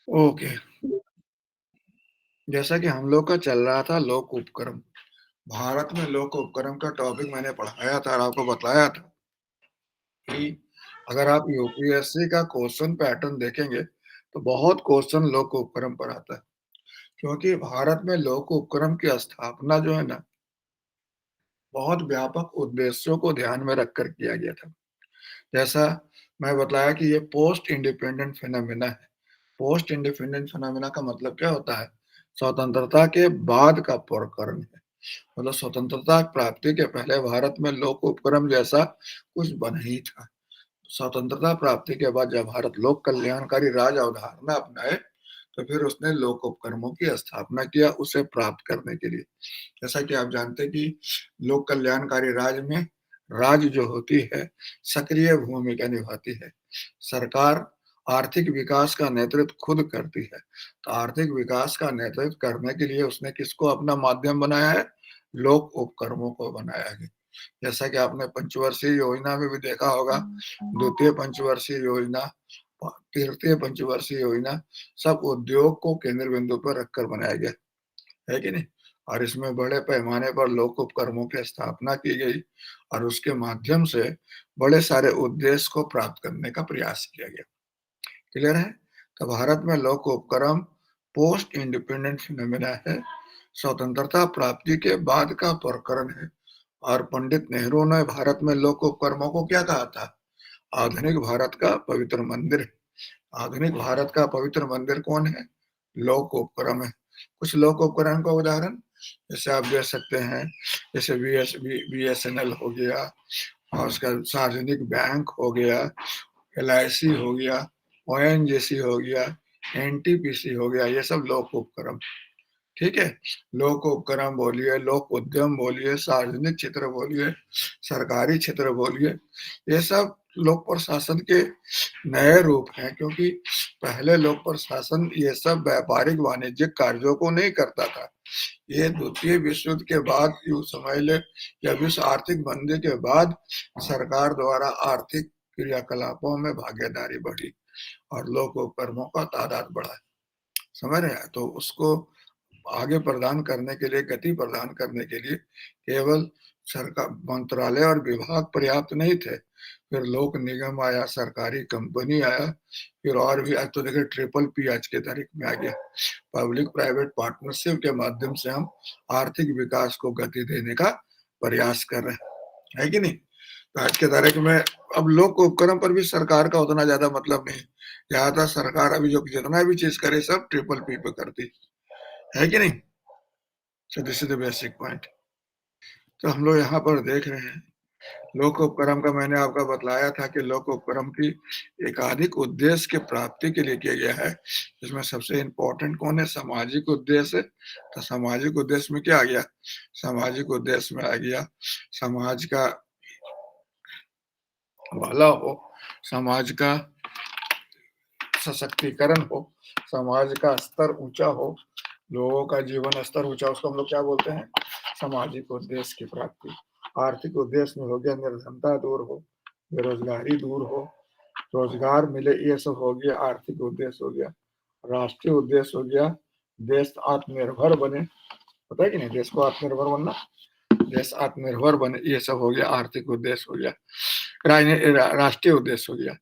Okay, जैसा कि हम लोग का चल रहा था लोक उपक्रम। भारत में लोक उपक्रम का टॉपिक मैंने पढ़ाया था और आपको बताया था कि अगर आप यूपीएससी का क्वेश्चन पैटर्न देखेंगे, तो बहुत क्वेश्चन लोक उपक्रम पर आता है। क्योंकि भारत में लोक उपक्रम की स्थापना जो है ना, बहुत व्यापक उद्देश्यों को ध्यान में रखकर किया गया था। जैसा मैं बताया कि ये पोस्ट इंडिपेंडेंट फिनोमेना है। पोस्ट इंडिपेंडेंट फिनोमेना का मतलब क्या होता है? स्वतंत्रता के बाद का प्रकरण है। मतलब स्वतंत्रता प्राप्ति के पहले भारत में लोक उपक्रम जैसा कुछ बना ही था। स्वतंत्रता प्राप्ति के बाद जब भारत लोक कल्याणकारी राज अवधारणा अपनाए, तो फिर उसने लोक उपक्रमों की स्थापना किया उसे प्राप्त करने के लिए। जैसा कि आप जानते हैं कि लोक कल्याणकारी राज्य में राज्य जो होती है, सक्रिय भूमिका निभाती है। सरकार आर्थिक विकास का नेतृत्व खुद करती है। तो आर्थिक विकास का नेतृत्व करने के लिए उसने किसको अपना माध्यम बनाया है? लोक उपक्रमों को बनाया है। जैसा कि आपने पंचवर्षीय योजना में भी देखा होगा, द्वितीय पंचवर्षीय योजना, तृतीय पंचवर्षीय योजना, सब उद्योग को केंद्र बिंदु पर रखकर बनाया गया, है कि नहीं? और इसमें बड़े पैमाने पर लोक उपक्रमों की स्थापना की गई और उसके माध्यम से बड़े सारे उद्देश्य को प्राप्त करने का प्रयास किया गया। क्लियर है? तो भारत में लोक उपक्रम पोस्ट इंडिपेंडेंट फिनोमेना है, स्वतंत्रता प्राप्ति के बाद का प्रकरण है। और पंडित नेहरू ने भारत में लोक उपक्रमों को क्या कहा था? आधुनिक भारत का पवित्र मंदिर। आधुनिक भारत का पवित्र मंदिर कौन है? लोक उपक्रम है। कुछ लोक उपक्रम का उदाहरण जैसे आप दे सकते हैं, जैसे बीएसएनएल हो गया, और उसका सार्वजनिक बैंक हो गया, एलआईसी हो गया, ओएनजीसी हो गया, एनटीपीसी हो गया, ये सब लोक उपक्रम। ठीक है? लोक उपक्रम बोलिए, लोक उद्यम बोलिए, सार्वजनिक क्षेत्र बोलिए, सरकारी क्षेत्र बोलिए, ये सब लोक प्रशासन के नए रूप हैं, क्योंकि पहले लोक प्रशासन ये सब व्यापारिक वाणिज्यिक कार्यों को नहीं करता था। ये द्वितीय विश्व युद्ध के बाद यूं समझ ले, या विश्व आर्थिक मंदी के बाद सरकार द्वारा आर्थिक क्रियाकलापों में भागीदारी बढ़ी और लोक उपक्रमों का तादाद बढ़ा। समझ रहे हैं? तो उसको आगे प्रदान करने के लिए, गति प्रदान करने के लिए केवल सरकार मंत्रालय और विभाग पर्याप्त नहीं थे। फिर लोक निगम आया, सरकारी कंपनी आया, फिर और भी। आज तो देखिए ट्रिपल पी आज के तारीख में आ गया। पब्लिक प्राइवेट पार्टनरशिप के माध्यम से हम आर्थिक विकास को गति देने का प्रयास कर रहे हैं, है कि नहीं? तो आज के तारीख में अब लोक उपक्रम पर भी सरकार का उतना ज्यादा मतलब नहीं। ज्यादातर सरकार अभी जो जितना भी चीज करे सब ट्रिपल पी पे करती है कि नहीं? So this is the basic point. तो हम लोग यहाँ पर देख रहे हैं, लोक उपक्रम का मैंने आपको बतलाया था कि लोक उपक्रम की एकाधिक उद्देश्य की प्राप्ति के लिए किया गया है। इसमें सबसे इम्पोर्टेंट कौन है? सामाजिक उद्देश्य। तो सामाजिक उद्देश्य में क्या आ गया? सामाजिक उद्देश्य में आ गया समाज का भला हो, समाज का सशक्तिकरण हो, समाज का स्तर ऊंचा हो, लोगों का जीवन स्तर ऊंचा, उसको हम लोग क्या बोलते हैं? सामाजिक उद्देश्य की प्राप्ति। आर्थिक उद्देश्य में हो गया निर्धनता दूर हो, बेरोजगारी दूर हो, रोजगार मिले, ये सब हो गया आर्थिक उद्देश्य हो गया। राष्ट्रीय उद्देश्य हो गया देश आत्मनिर्भर बने। पता है कि नहीं? देश को आत्मनिर्भर बनना, देश आत्मनिर्भर बने, ये सब हो गया आर्थिक उद्देश्य हो गया। राष्ट्रीय उद्देश्य हो गया।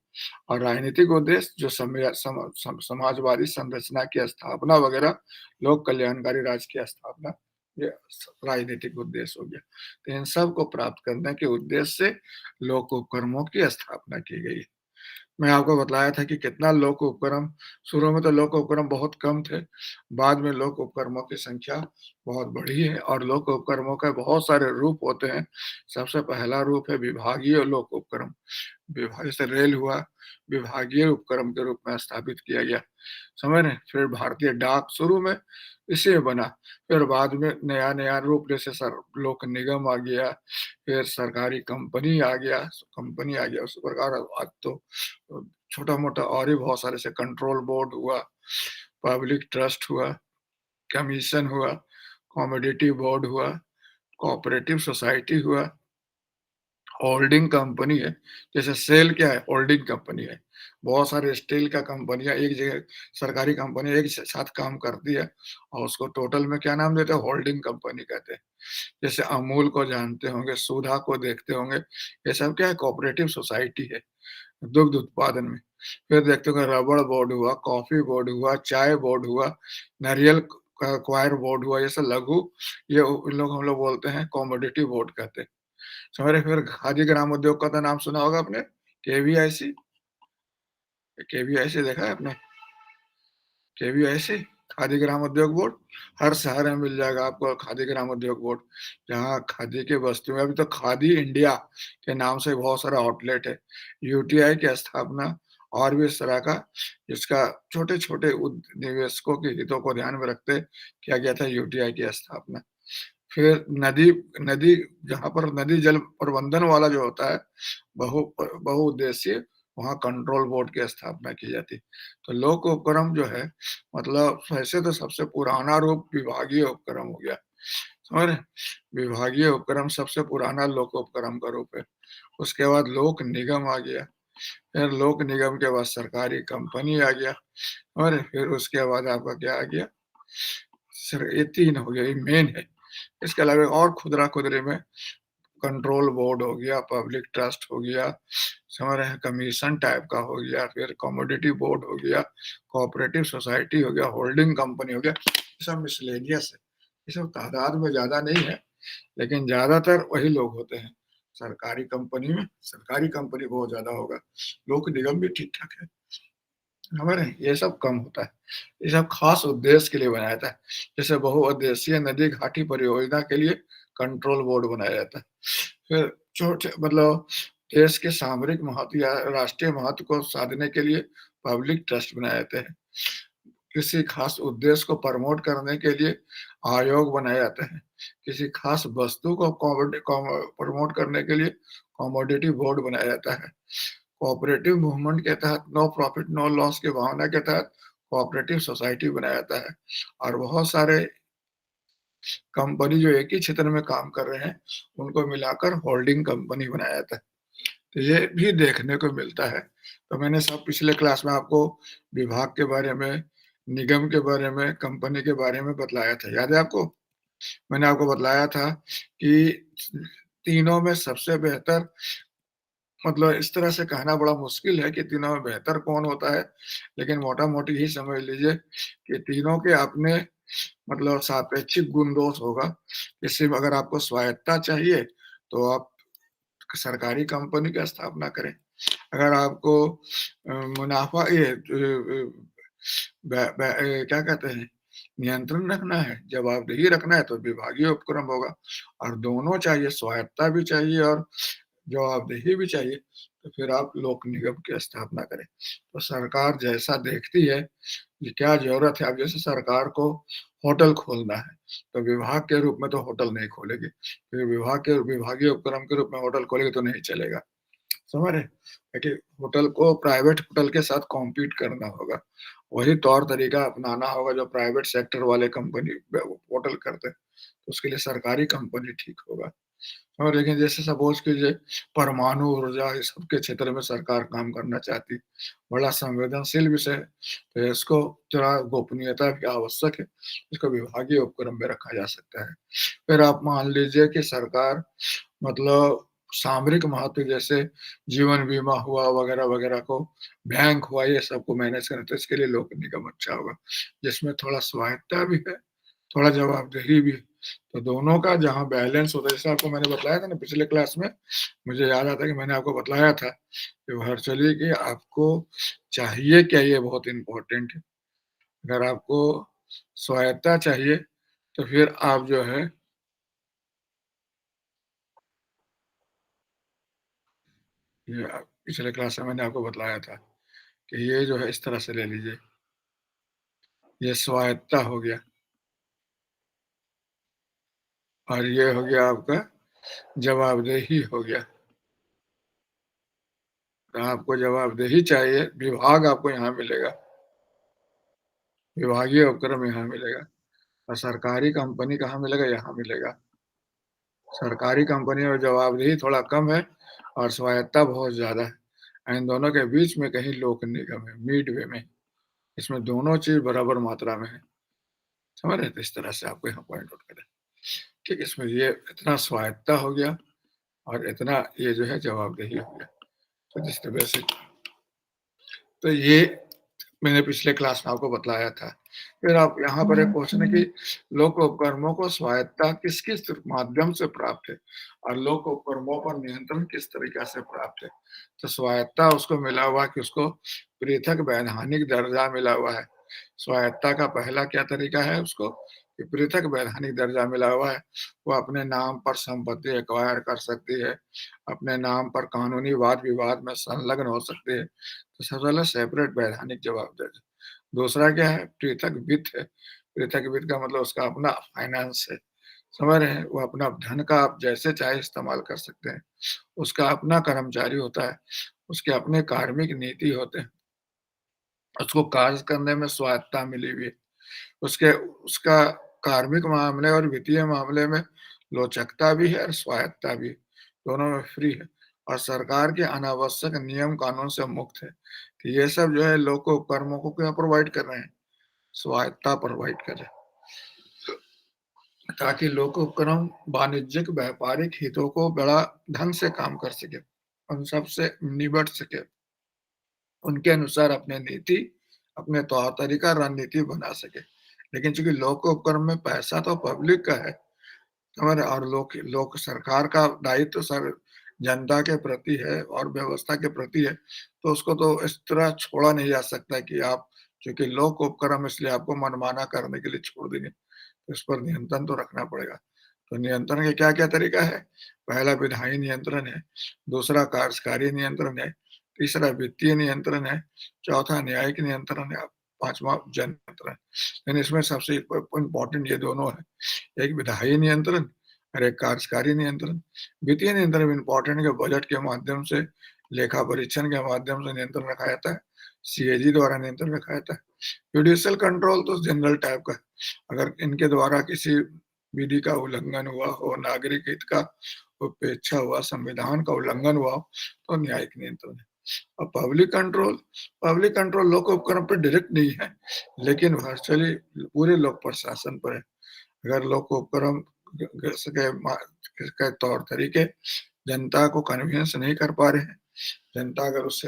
और राजनीतिक उद्देश्य जो समाजवादी संरचना की स्थापना वगैरह, लोक कल्याणकारी राज्य की स्थापना, ये राजनीतिक उद्देश्य हो गया। तो इन सब को प्राप्त करने के उद्देश्य से लोक उपक्रमों की स्थापना की गई। मैं आपको बताया था कि कितना लोक उपक्रम, शुरू में तो लोक उपक्रम बहुत कम थे, बाद में लोक उपक्रमों की संख्या बहुत बढ़ी है और लोक उपक्रमों के बहुत सारे रूप होते हैं। सबसे पहला रूप है विभागीय लोक उपक्रम। विभाग जैसे रेल हुआ, विभागीय उपक्रम के रूप में स्थापित किया गया, समझ रहे? फिर भारतीय डाक शुरू में इसे बना, फिर बाद में नया नया रूप जैसे सर लोक निगम आ गया, फिर सरकारी कंपनी आ गया। उस प्रकार आज तो छोटा मोटा और भी बहुत सारे से कंट्रोल बोर्ड हुआ, पब्लिक ट्रस्ट हुआ, कमीशन हुआ, कॉमोडिटी बोर्ड हुआ, कोऑपरेटिव सोसाइटी हुआ, होल्डिंग कंपनी है। जैसे सेल क्या है? होल्डिंग कंपनी है। बहुत सारी स्टील का कंपनियाँ एक जगह सरकारी कंपनी एक साथ काम करती है और उसको टोटल में क्या नाम देते हैं? होल्डिंग कंपनी कहते हैं। जैसे अमूल को जानते होंगे, सुधा को देखते होंगे, ये सब क्या है? कोऑपरेटिव सोसाइटी है, दुग्ध उत्पादन में। फिर देखते होंगे रबड़ बोर्ड हुआ, कॉफ़ी बोर्ड हुआ, चाय बोर्ड हुआ, नारियल क क्वायर बोर्ड हुआ, ये सब लघु ये इन लोग हम लोग बोलते हैं कमोडिटी बोर्ड कहते हैं। समझ रहे? फिर खादी ग्राम उद्योग का तो नाम सुना होगा आपने, केवीआईसी, केवीआईसी देखा है आपने? केवीआईसी, खादी ग्राम उद्योग बोर्ड, हर शहर में मिल जाएगा आपको खादी ग्राम उद्योग बोर्ड, जहाँ खादी की वस्तुएँ अभी तो खादी इंडिया के नाम से बहुत सारा आउटलेट है। यूटीआई की स्थापना और भी इस तरह का जिसका छोटे-छोटे निवेशकों के हितों को ध्यान में रखते किया गया था यूटीआई की स्थापना। फिर नदी नदी जहाँ पर नदी जल प्रबंधन वाला जो होता है, बहुउद्देशीय, वहाँ कंट्रोल बोर्ड की स्थापना की जाती है। तो लोक उपक्रम जो है मतलब वैसे तो सबसे पुराना रूप विभागीय उपक्रम हो गया, समझ रहे हैं? विभागीय उपक्रम सबसे पुराना लोक उपक्रम का रूप है। उसके बाद लोक निगम आ गया, फिर लोक निगम के बाद सरकारी कंपनी आ गया और फिर उसके बाद आपका क्या आ गया? सर ये 3 हो गया, ये मेन है। इसके अलावा और खुदरा-खुदरी में कंट्रोल बोर्ड हो गया, पब्लिक ट्रस्ट हो गया, समझ रहे हैं, कमीशन टाइप का हो गया, फिर कमोडिटी बोर्ड हो गया, कोऑपरेटिव सोसाइटी हो गया, होल्डिंग कंपनी हो गया, ये सब मिसलेनियस है। ये सब तादाद में ज़्यादा नहीं है, लेकिन ज़्यादातर वही लोग होते हैं। सरकारी कंपनी में सरकारी कंपनी बहुत ज़्यादा होगा, लोक निगम भी ठीक-ठाक है। समझ रहे हैं? ये सब कम होता है। ये सब खास उद्देश्य के लिए बनाया जाता है। जैसे बहुउद्देशीय नदी घाटी परियोजना के लिए कंट्रोल बोर्ड बनाया जाता है। फिर छोटे मतलब देश के सामरिक महत्व या राष्ट्रीय महत्व को साधने के लिए पब्लिक ट्रस्ट बनाए जाते हैं। किसी खास उद्देश्य को प्रमोट करने के लिए आयोग बनाए जाते हैं। किसी खास वस्तु को प्रमोट करने के लिए कमोडिटी बोर्ड बनाया जाता है। कोऑपरेटिव मूवमेंट के तहत नो प्रॉफिट नो लॉस की भावना के तहत कोऑपरेटिव सोसाइटी बनाया जाता है और बहुत सारे कंपनी जो एक ही क्षेत्र में काम कर रहे हैं, उनको मिलाकर होल्डिंग कंपनी बनाया जाता है। तो ये भी देखने को मिलता है। तो मैंने सब पिछले क्लास में आपको विभाग के बारे में, निगम के बारे में, कंपनी के बारे में बतलाया था, याद है आपको? मैंने आपको बतलाया था कि तीनों में सबसे बेहतर मतलब इस तरह से कहना बड़ा मुश्किल है कि तीनों में बेहतर कौन होता है, लेकिन मोटा-मोटी यही समझ लीजिए कि तीनों के अपने मतलब सापेक्षिक गुण-दोष होगा। किसी में अगर आपको स्वायत्तता चाहिए, तो आप सरकारी कंपनी की स्थापना करें। अगर आपको मुनाफ़ा क्या कहते हैं, नियंत्रण रखना है, जवाबदेही रखना है, तो विभागीय उपक्रम होगा और दोनों चाहिए, स्वायत्तता भी चाहिए और जवाबदेही भी चाहिए, तो फिर आप लोक निगम की स्थापना करें। तो सरकार जैसा देखती है कि क्या ज़रूरत है, अब जैसे सरकार को होटल खोलना है, तो विभाग के रूप में तो होटल नहीं खोलेगी। फिर विभाग के विभागीय उपक्रम के रूप में होटल खोलेगी तो नहीं चलेगा। समझ रहे हैं? देखिए होटल को प्राइवेट होटल के साथ कॉम्पीट करना होगा। वही तौर-तरीका अपनाना होगा जो प्राइवेट सेक्टर वाले कंपनी होटल करते हैं। तो उसके लिए सरकारी कंपनी ठीक होगा। और लेकिन जैसे सपोज़ कीजिए परमाणु ऊर्जा इस सब के क्षेत्र में सरकार काम करना चाहती है। बड़ा संवेदनशील विषय है, तो इसको थोड़ा गोपनीयता भी आवश्यक है। इसको विभागीय उपक्रम में रखा जा सकता है। फिर आप मान लीजिए कि सरकार मतलब सामरिक महत्व जैसे जीवन बीमा हुआ वगैरह-वगैरह को, बैंक हुआ, ये सबको मैनेज करना तो इसके लिए लोक निगम अच्छा होगा, जिसमें थोड़ा स्वायत्तता भी है, थोड़ा जवाबदेही भी है। तो दोनों का जहाँ बैलेंस होता है, जैसे आपको मैंने बतलाया था ना पिछले क्लास में, मुझे याद आता है कि मैंने आपको बतलाया था कि वर्चुअली कि आपको चाहिए क्या ये बहुत इम्पोर्टेंट है। अगर आपको स्वायत्तता चाहिए, तो फिर आप जो है ये पिछले क्लास में मैंने आपको बतलाया था कि ये जो है इस तरह से ले लीजिए, ये स्वायत्तता हो गया और ये हो गया आपका जवाबदेही हो गया। तो आपको जवाबदेही चाहिए, विभाग आपको यहाँ मिलेगा, विभागीय उपक्रम यहाँ मिलेगा और सरकारी कंपनी कहाँ मिलेगा? यहाँ मिलेगा। सरकारी कंपनी में जवाबदेही थोड़ा कम है और स्वायत्तता बहुत ज़्यादा है। इन दोनों के बीच में कहीं लोक निगम है, मिडवे में। इसमें दोनों चीज़ बराबर मात्रा में है। समझ रहे हैं? तो इस तरह से आपको यहाँ पॉइंट आउट करें। ठीक है, इसमें ये इतना स्वायत्ता हो गया और इतना ये जो है जवाबदेही हो गया। तो दिस द बेसिक। तो ये मैंने पिछले क्लास में आपको बतलाया था। फिर आप यहाँ पर एक क्वेश्चन है कि लोक उपक्रमों को स्वायत्ता किस-किस माध्यम से प्राप्त है और लोक उपक्रमों पर नियंत्रण किस तरीक़ा से प्राप्त है? तो स्वायत्ता उसको मिला हुआ है कि उसको पृथक वैधानिक दर्जा मिला हुआ है। स्वायत्ता का पहला क्या तरीका है उसको कि पृथक वैधानिक दर्जा मिला हुआ है। वो अपने नाम पर संपत्ति एक्वायर कर सकती है, अपने नाम पर कानूनी वाद-विवाद में संलग्न हो सकती है। तो सबसे पहले सेपरेट वैधानिक जवाबदेही। दूसरा क्या है? पृथक वित्त है। पृथक वित्त का मतलब उसका अपना फाइनेंस है। समझ रहे हैं? वो अपना धन का आप जैसे चाहे इस्तेमाल कर सकते हैं। उसका अपना कर्मचारी होता है, उसके अपने कार्मिक नीति होते हैं। उसको कार्य करने में स्वायत्ता मिली हुई है। उसके उसका कार्मिक मामले और वित्तीय मामले में लचकता भी है और स्वायत्ता भी, दोनों में फ्री है और सरकार के अनावश्यक नियम कानून से मुक्त है। कि ये सब जो है लोक उपक्रमों को क्या प्रोवाइड कर रहे हैं? स्वायत्ता प्रोवाइड कर रहे हैं। ताकि लोक उपक्रम वाणिज्यिक व्यापारिक हितों को बड़ा ढंग से काम कर सके, उन सब से निबट सके। उनके अनुसार अपने नीति, अपने तौर तरीका, रणनीति बना सके। लेकिन चूँकि लोक उपक्रम में पैसा तो पब्लिक का है, समझ रहे? और लोक लोक सरकार का दायित्व सर जनता के प्रति है और व्यवस्था के प्रति है, तो उसको तो इस तरह छोड़ा नहीं जा सकता कि आप चूँकि लोक उपक्रम इसलिए आपको मनमाना करने के लिए छोड़ देंगे। इस पर नियंत्रण तो रखना पड़ेगा। तो नियंत्रण के क्या-क्या तरीका है? पहला विधायी नियंत्रण है, दूसरा कार्यकारी नियंत्रण है, तीसरा वित्तीय नियंत्रण है, चौथा न्यायिक नियंत्रण है, पाँचवाँ जन नियंत्रण। यानी इसमें सबसे इम्पोर्टेंट ये दोनों है, एक विधायी नियंत्रण और एक कार्यकारी नियंत्रण। वित्तीय नियंत्रण इम्पोर्टेंट है, बजट के माध्यम से, लेखा परीक्षण के माध्यम से नियंत्रण रखा जाता है, सीएजी द्वारा नियंत्रण रखा जाता है। जुडिशियल कंट्रोल तो जनरल टाइप का है, अगर इनके द्वारा किसी विधि का उल्लंघन हुआ हो, नागरिक हित का उपेक्षा हुआ, संविधान का उल्लंघन हुआ हो, तो न्यायिक नियंत्रण है। और पब्लिक कंट्रोल लोक उपक्रम पे डायरेक्ट नहीं है, लेकिन वर्चुअली पूरे लोक प्रशासन पर है। अगर लोक उपक्रम के तौर तरीके जनता को कन्विंस नहीं कर पा रहे हैं, जनता अगर उससे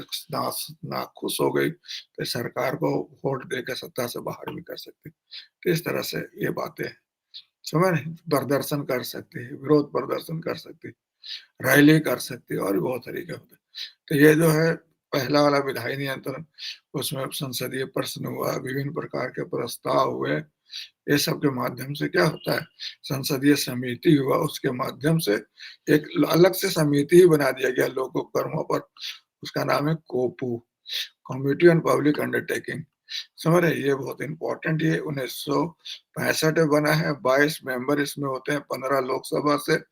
नाखुश हो गई, तो सरकार को वोट देकर सत्ता से बाहर भी कर सकती है। तो इस तरह से ये बातें हैं। समझ रहे हैं? प्रदर्शन कर सकते हैं, विरोध प्रदर्शन कर सकते हैं, रैली कर सकते हैं और भी बहुत तरीके होते हैं। तो ये जो है पहला वाला विधायी नियंत्रण, उसमें संसदीय प्रश्न हुआ, विभिन्न प्रकार के प्रस्ताव हुए, ये सब के माध्यम से क्या होता है, संसदीय समिति हुआ, उसके माध्यम से एक अलग से समिति ही बना दिया गया लोक उपक्रमों पर, उसका नाम है कोपू, कमिटी ऑन पब्लिक अंडरटेकिंग। समझ रहे हैं? ये बहुत इम्पोर्टेंट, ये 1965 में बना है, 22 मेंबर इसमें होते हैं, 15 लोकसभा से,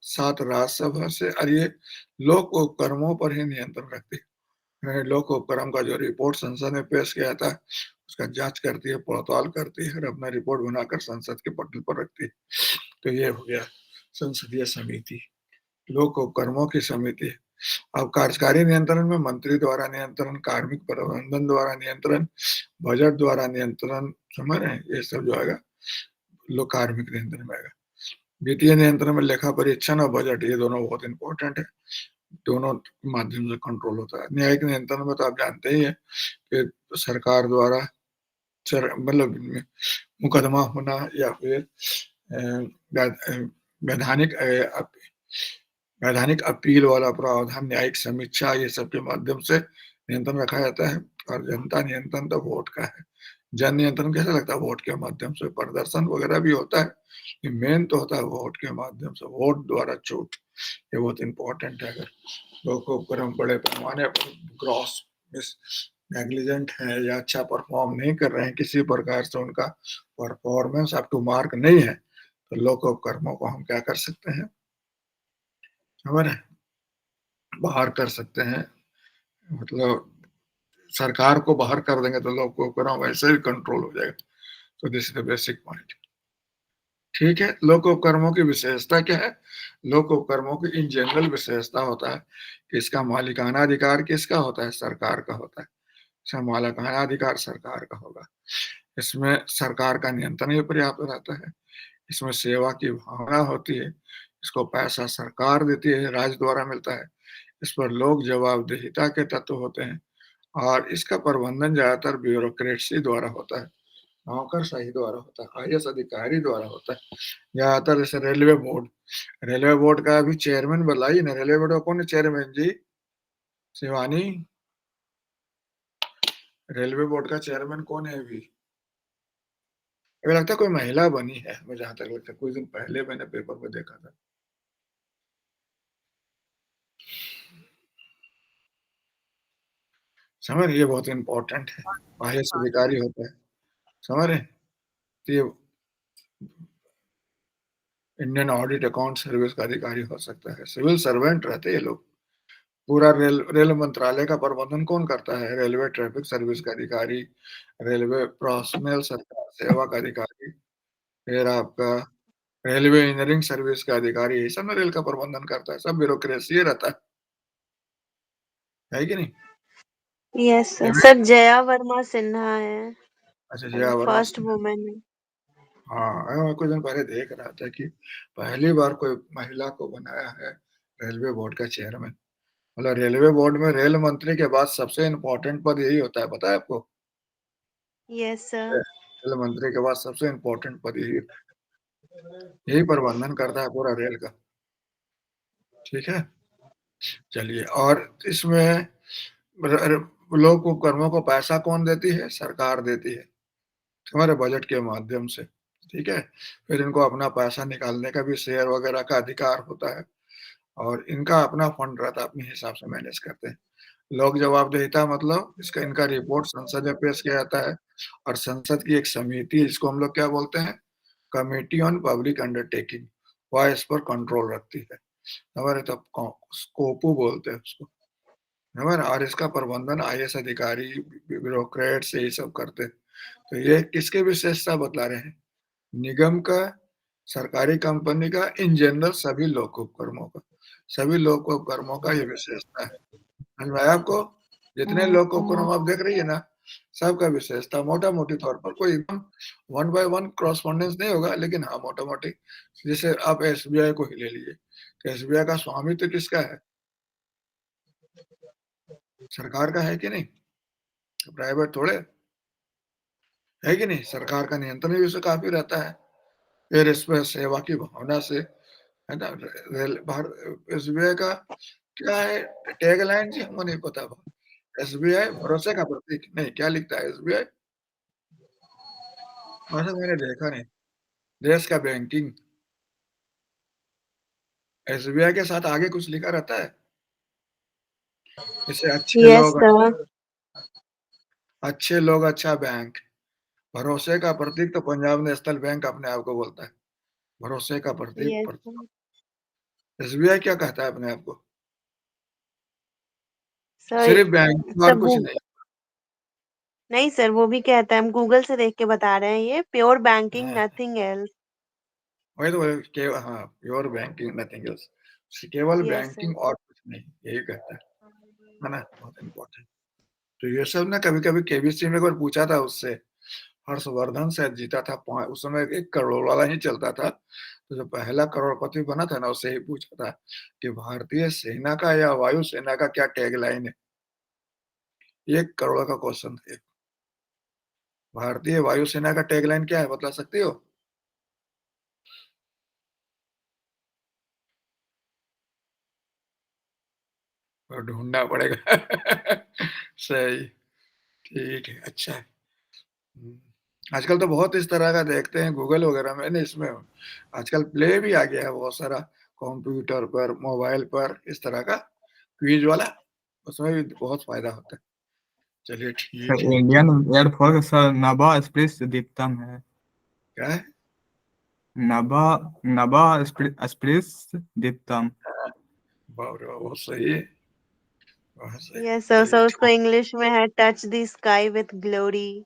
7 राज्यसभा से और ये लोक उपक्रमों पर ही नियंत्रण रखती है। लोक उपक्रम का जो रिपोर्ट संसद में पेश किया जाता है, उसका जाँच करती है, पड़ताल करती है और अपना रिपोर्ट बनाकर संसद के पटल पर रखती है। तो ये हो गया संसदीय समिति, लोक उपक्रमों की समिति। अब कार्यकारी नियंत्रण में मंत्री द्वारा नियंत्रण, कार्मिक प्रबंधन द्वारा नियंत्रण, बजट द्वारा नियंत्रण, समझ रहे हैं? ये सब जो आएगा, लोक कार्मिक नियंत्रण में आएगा। वित्तीय नियंत्रण में लेखा परीक्षण और बजट, ये दोनों बहुत इम्पोर्टेंट है, दोनों माध्यम से कंट्रोल होता है। न्यायिक नियंत्रण में तो आप जानते ही हैं कि सरकार द्वारा मतलब मुकदमा होना या फिर वैधानिक वैधानिक अपील वाला प्रावधान, न्यायिक समीक्षा, ये सब के माध्यम से नियंत्रण रखा जाता है। और जनता नियंत्रण तो वोट का है। जन नियंत्रण कैसे लगता है? वोट के माध्यम से प्रदर्शन वगैरह भी होता है, मेन तो होता है वोट के माध्यम से, वोट द्वारा छूट। ये बहुत इंपॉर्टेंट है। अगर लोग उपक्रम बड़े पैमाने पर ग्रॉस मिस नेग्लिजेंट है या अच्छा परफॉर्म नहीं कर रहे हैं, किसी प्रकार से उनका परफॉर्मेंस अप टू मार्क नहीं है, तो लोक उपक्रमों को हम क्या कर सकते हैं, समझ रहे हैं? बाहर कर सकते हैं। मतलब सरकार को बाहर कर देंगे तो लोक उपक्रम वैसे ही कंट्रोल हो जाएगा। तो this is the basic point. ठीक है, लोक उपक्रमों की विशेषता क्या है? लोक उपक्रमों की इन जनरल विशेषता होता है कि इसका मालिकाना अधिकार किसका होता है? सरकार का होता है। इसका मालिकाना अधिकार सरकार का होगा। इसमें सरकार का नियंत्रण भी पर्याप्त रहता है। इसमें सेवा की भावना होती है। इसको पैसा सरकार देती है, राज्य द्वारा मिलता है। इस पर लोक जवाबदेहिता के तत्व होते हैं और इसका प्रबंधन ज़्यादातर ब्यूरोक्रेसी द्वारा होता है, नौकरशाही द्वारा होता है, आईएएस अधिकारी द्वारा होता है। ज़्यादातर जैसे रेलवे बोर्ड का अभी चेयरमैन बताइए ना, रेलवे बोर्ड का कौन है चेयरमैन जी? शिवानी, रेलवे बोर्ड का चेयरमैन कौन है अभी? मुझे लगता है कोई महिला बनी है, मुझे जहाँ तक लगता है, कुछ दिन पहले मैंने पेपर में देखा था। समझ रहे, ये बहुत इंपॉर्टेंट है। आईएएस अधिकारी होता है, समझ रहे? तो ये इंडियन ऑडिट अकाउंट सर्विस का अधिकारी हो सकता है। सिविल सर्वेंट रहते हैं ये लोग। पूरा रेल मंत्रालय का प्रबंधन कौन करता है? रेलवे ट्रैफिक सर्विस का अधिकारी, रेलवे पर्सनल सरकार सेवा का अधिकारी, फिर आपका रेलवे इंजीनियरिंग सर्विस का अधिकारी, ये सब में रेल का प्रबंधन करता है। सब ब्यूरोक्रेसी रहता है कि नहीं? यस सर, जब सर जया वर्मा सिन्हा है, अच्छा, जया मतलब वर्मा फर्स्ट सिंह। वुमेन है। हाँ, मैं कुछ दिन पहले देख रहा था कि पहली बार कोई महिला को बनाया है रेलवे बोर्ड का चेयरमैन। मतलब रेलवे बोर्ड में रेल मंत्री के बाद सबसे इम्पोर्टेंट पद यही होता है, पता है आपको? Yes sir. रेल मंत्री के बाद सबसे इम्पोर्टेंट पद यही प्रबंधन करता है पूरा रेल का। ठीक है, चलिए। और इसमें लोक उपक्रमों को पैसा कौन देती है? सरकार देती है, हमारे बजट के माध्यम से। ठीक है, फिर इनको अपना पैसा निकालने का भी शेयर वगैरह का अधिकार होता है और इनका अपना फंड रहता है, अपने हिसाब से मैनेज करते हैं। लोक जवाबदेहिता मतलब इसका इनका रिपोर्ट संसद में पेश किया जाता है और संसद की एक समिति, जिसको हम लोग क्या बोलते हैं? कमेटी ऑन पब्लिक अंडरटेकिंग, वह इस पर कंट्रोल रखती है। हमारे तब स्कोपू बोलते हैं उसको, हमारे। और इसका प्रबंधन आईएएस अधिकारी, ब्यूरोक्रेट से ये सब करते हैं। तो ये किसके विशेषता बतला रहे हैं? निगम का, सरकारी कंपनी का, इन जनरल सभी लोक उपक्रमों का, सभी लोक उपक्रमों का ये विशेषता है। समझ में आया आपको? जितने लोक उपक्रम आप देख रही है ना, सबका विशेषता मोटा मोटी तौर पर, कोई एकदम वन बाय वन क्रॉसपॉन्डेंस नहीं होगा, लेकिन हाँ मोटा मोटी। जैसे आप एसबीआई को ही ले लीजिए, तो एसबीआई का स्वामित्व किसका है? सरकार का है कि नहीं? प्राइवेट थोड़े है कि नहीं? सरकार का नियंत्रण भी उससे काफी रहता है। फिर इस पर सेवा की भावना से, है ना? एसबीआई का क्या है टैगलाइन जी? हमको नहीं पता। एसबीआई भरोसे का प्रतीक, नहीं, क्या लिखता है एसबीआई? वैसे मैंने देखा नहीं। देश का बैंकिंग, एसबीआई के साथ आगे कुछ लिखा रहता है? जैसे यस सर। अच्छे लोग अच्छा बैंक। भरोसे का प्रतीक तो पंजाब नेशनल बैंक अपने आप को बोलता है, भरोसे का प्रतीक। यस पर सर। एसबीआई क्या कहता है अपने आप को? सर सिर्फ बैंकिंग और सब कुछ नहीं। नहीं सर, वो भी कहता है, हम गूगल से देख के बता रहे हैं, ये प्योर बैंकिंग हाँ, नथिंग एल्स। वही तो केवल, हाँ, प्योर बैंकिंग नथिंग एल्स, केवल यस सर। बैंकिंग और कुछ नहीं, यही कहता है ना? बहुत इम्पोर्टेंट। तो ये सब ना, कभी कभी केबीसी में एक बार पूछा था उससे, हर्षवर्धन शायद जीता था। उस समय 1 करोड़ वाला ही चलता था, तो जो पहला करोड़पति बना था ना, उससे ही पूछा था कि भारतीय सेना का या वायु सेना का क्या टैगलाइन है? 1 करोड़ का क्वेश्चन था। भारतीय वायुसेना का टैगलाइन क्या है, बता सकती हो? और ढूंढना पड़ेगा। सही, ठीक है, अच्छा है। आजकल तो बहुत इस तरह का देखते हैं गूगल वगैरह में, नहीं इसमें आजकल प्ले भी आ गया है बहुत सारा, कंप्यूटर पर, मोबाइल पर, इस तरह का क्विज वाला, उसमें भी बहुत फायदा होता है। चलिए ठीक है। Indian air force sir नभा space Deeptam है। क्या है? नभा नभा स्पेस दीप्तम। बाप रे बाप, बहुत सही है, बहुत सही। यस सर, चलिए सर उसको ठीक। इंग्लिश में है touch the sky with glory.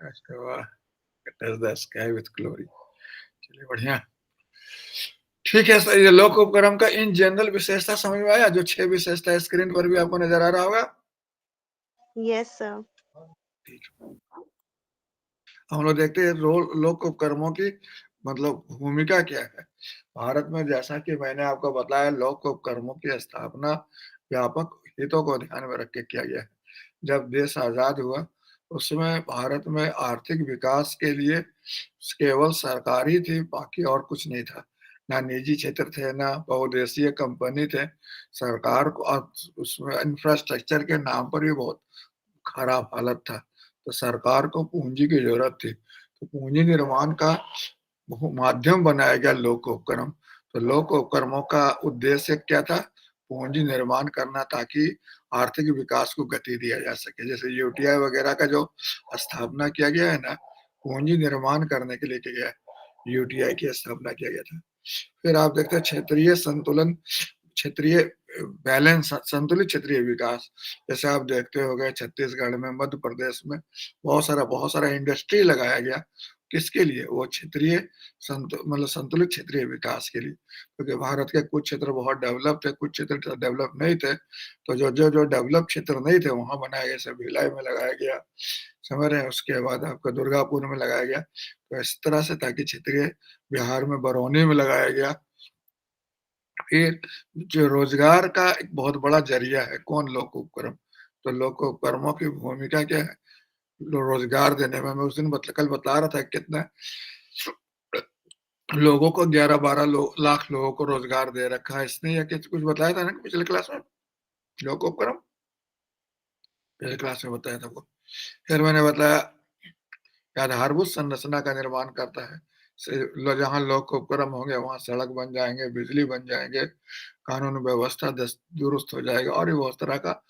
अच्छा, वाह, touch the sky with glory. चलिए बढ़िया। ठीक है सर, ये लोक उपक्रम का इन जनरल विशेषता समझ में आया? जो 6 विशेषता स्क्रीन पर भी आपको नज़र आ रहा होगा? Yes sir. ठीक है। हम लोग देखते हैं लोक उपक्रमों की मतलब भूमिका क्या है। भारत में जैसा कि मैंने आपको बताया, लोक उपक्रमों की स्थापना व्यापक हितों को ध्यान में रख के किया गया है। जब देश आजाद हुआ, उस समय भारत में आर्थिक विकास के लिए केवल सरकार ही थी, बाकी और कुछ नहीं था। ना निजी क्षेत्र थे, ना बहुउद्देशीय कंपनी थे। सरकार को उसमें इंफ्रास्ट्रक्चर के नाम पर भी बहुत खराब हालत था। तो सरकार को पूंजी की जरूरत थी, तो पूंजी निर्माण का माध्यम बनाया गया लोक उपक्रम। तो लोक उपक्रमों का उद्देश्य क्या था? पूंजी निर्माण करना, ताकि आर्थिक विकास को गति दिया जा सके। जैसे यूटीआई वगैरह का जो स्थापना किया गया है ना, पूंजी निर्माण करने के लिए किया गया है। यूटीआई की स्थापना किया गया था। फिर आप देखते हैं क्षेत्रीय संतुलन, क्षेत्रीय बैलेंस, संतुलित क्षेत्रीय विकास। जैसे आप देखते होंगे छत्तीसगढ़ में, मध्य प्रदेश में बहुत सारा इंडस्ट्री लगाया गया। किसके लिए? वो क्षेत्रीय मतलब संतुलित क्षेत्रीय विकास के लिए। क्योंकि भारत के कुछ क्षेत्र बहुत डेवलप थे, कुछ क्षेत्र डेवलप नहीं थे। तो जो डेवलप क्षेत्र नहीं थे वहां बनाया गया। जैसे भिलाई में लगाया गया, समझ रहे हैं। उसके बाद आपका दुर्गापुर में लगाया गया। तो इस तरह से, ताकि क्षेत्रीय, बिहार में बरौनी में लगाया गया। फिर जो रोजगार का एक बहुत बड़ा जरिया है कौन? लोक उपक्रम। तो लोक उपक्रमों की भूमिका क्या है? रोजगार देने में। मैं उस दिन कल बता रहा था कितना लोगों को 11-12 लाख लोगों को रोजगार दे रखा है इसने, या कुछ बताया था ना पिछले क्लास में? लोक उपक्रम पिछले क्लास में बताया था वो। फिर मैंने बताया आधारभूत संरचना का निर्माण करता है। जहाँ लोक उपक्रम होंगे वहां सड़क बन जाएंगे, बिजली बन जाएंगे, कानून व्यवस्था दुरुस्त हो जाएगा, और भी बहुत तरह का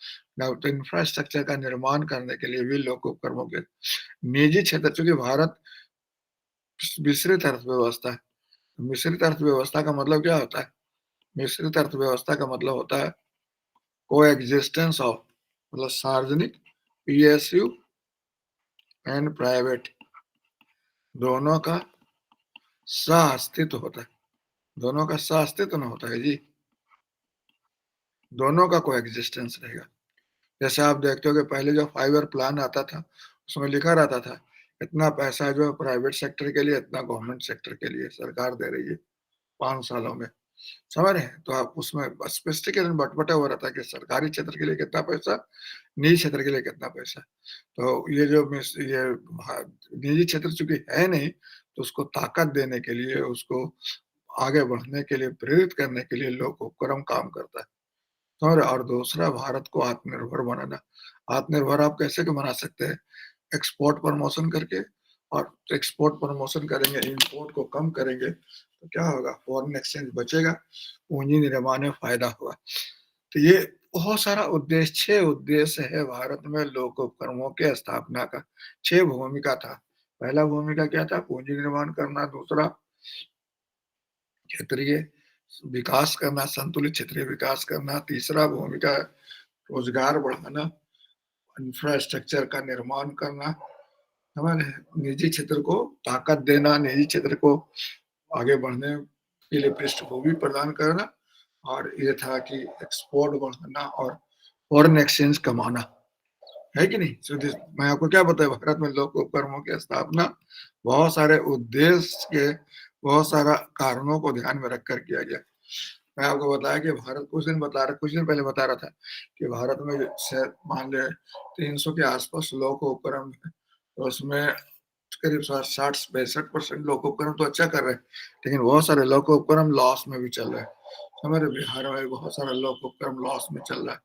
इंफ्रास्ट्रक्चर का निर्माण करने के लिए भी लोक उपक्रमों के। निजी क्षेत्र, चूंकि भारत मिश्रित अर्थव्यवस्था है। मिश्रित अर्थव्यवस्था का मतलब क्या होता है? मिश्रित अर्थव्यवस्था का मतलब होता है को एग्जिस्टेंस ऑफ, मतलब सार्वजनिक, पीएसयू एंड प्राइवेट, दोनों का सह-अस्तित्व होता है। दोनों का सह-अस्तित्व ना होता है जी। दोनों का कोएग्जिस्टेंस रहेगा। जैसे आप देखते हो कि पहले जो 5 ईयर प्लान आता था, उसमें लिखा रहता था इतना पैसा जो है प्राइवेट सेक्टर के लिए, इतना गवर्नमेंट सेक्टर के लिए सरकार दे रही है 5 सालों में। समझ रहे हैं? तो आप उसमें स्पष्टीकरण बँटा हुआ रहता है कि सरकारी क्षेत्र के लिए कितना पैसा, निजी क्षेत्र के लिए कितना पैसा। तो ये जो ये निजी क्षेत्र चूँकि है नहीं, तो उसको ताकत देने के लिए, उसको आगे बढ़ने के लिए, प्रेरित करने के लिए लोक उपक्रम काम करता है। और दूसरा, भारत को आत्मनिर्भर बनाना। आत्मनिर्भर आप कैसे के बना सकते हैं? एक्सपोर्ट प्रमोशन करके। और एक्सपोर्ट प्रमोशन करेंगे, इंपोर्ट को कम करेंगे, तो क्या होगा? फॉरेन एक्सचेंज बचेगा, पूंजी निर्माण में फायदा होगा। तो ये बहुत सारा उद्देश्य, 6 उद्देश्य है भारत में लोक उपक्रमों के स्थापना का। 6 भूमिका था। पहला भूमिका क्या था? पूंजी निर्माण करना। दूसरा, क्षेत्रीय विकास करना, संतुलित क्षेत्रीय विकास करना। तीसरा भूमिका है रोजगार बढ़ाना, इंफ्रास्ट्रक्चर का निर्माण करना, समझ रहे हैं? निजी क्षेत्र को ताकत देना, निजी क्षेत्र को आगे बढ़ने के लिए पृष्ठभूमि प्रदान करना। और ये था कि एक्सपोर्ट बढ़ाना और फॉरेन एक्सचेंज कमाना, है कि नहीं? सो मैं आपको क्या बताया, भारत में लोक उपक्रमों की स्थापना बहुत सारे उद्देश्य के, बहुत सारा कारणों को ध्यान में रखकर किया गया। मैं आपको बताया कि भारत, कुछ दिन पहले बता रहा था कि भारत में शायद मान ले 300 के आसपास लोक उपक्रम है। तो उसमें करीब 60-65% लोक उपक्रम तो अच्छा कर रहे हैं, लेकिन बहुत सारे लोक उपक्रम लॉस में भी चल रहे हैं। हमारे बिहार में बहुत सारा लोक उपक्रम लॉस में चल रहा है।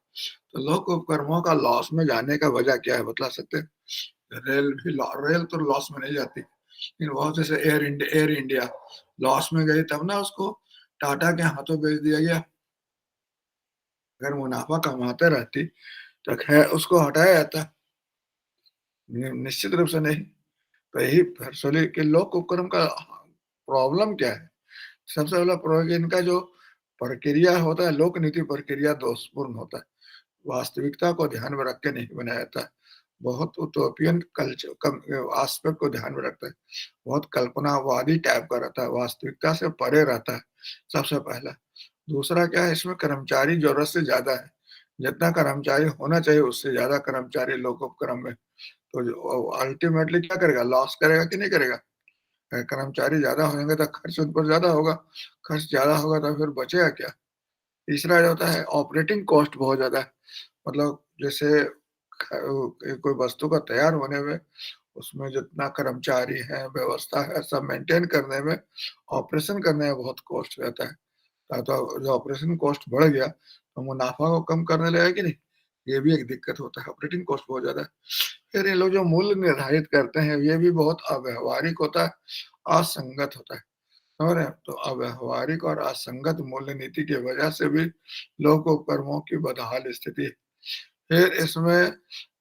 तो लोक उपक्रमों का लॉस में जाने का वजह क्या है, बता सकते हैं? रेल तो लॉस में नहीं जाती, लेकिन बहुत जैसे एयर इंडिया लॉस में गई, तब ना उसको टाटा के हाथों बेच दिया गया। अगर मुनाफा कमाते रहती तो खैर उसको हटाया जाता, निश्चित रूप से नहीं। तो यही हर्षोली के लोक उपक्रम का प्रॉब्लम क्या है? सबसे पहला प्रॉब्लम, इनका जो प्रक्रिया होता है, लोक नीति प्रक्रिया दोषपूर्ण होता है। वास्तविकता को ध्यान में रख के नहीं बनाया जाता। बहुत यूटोपियन कल्चर कम एस्पेक्ट को ध्यान में रखता है, बहुत कल्पनावादी टाइप का रहता है, वास्तविकता से परे रहता है, सबसे पहला। दूसरा क्या है, इसमें कर्मचारी ज़रूरत से ज़्यादा है, जितना कर्मचारी होना चाहिए उससे ज़्यादा कर्मचारी लोकोपक्रम में, तो जो अल्टीमेटली क्या करेगा, लॉस करेगा कि नहीं करेगा? कर्मचारी ज़्यादा होंगे तो खर्च उन पर ज़्यादा होगा, खर्च ज़्यादा होगा तो फिर बचेगा क्या? तीसरा जो होता है ऑपरेटिंग कॉस्ट बहुत ज़्यादा है, मतलब जैसे कोई वस्तु का तैयार होने में उसमें जितना कर्मचारी है, व्यवस्था है, सब मेंटेन करने में, ऑपरेशन करने में बहुत कॉस्ट रहता है। तो जो ऑपरेशन कॉस्ट बढ़ गया, तो मुनाफ़ा को कम करने लगेगा कि नहीं? ये भी एक दिक्कत होता है, ऑपरेटिंग कॉस्ट बहुत ज़्यादा है। फिर ये लोग जो मूल्य निर्धारित करते हैं, ये भी बहुत अव्यावहारिक होता है, असंगत होता है। समझ रहे हैं? तो अव्यावहारिक और असंगत मूल्य नीति की वजह से भी लोक उपक्रमों की बदहाल स्थिति है। फिर इसमें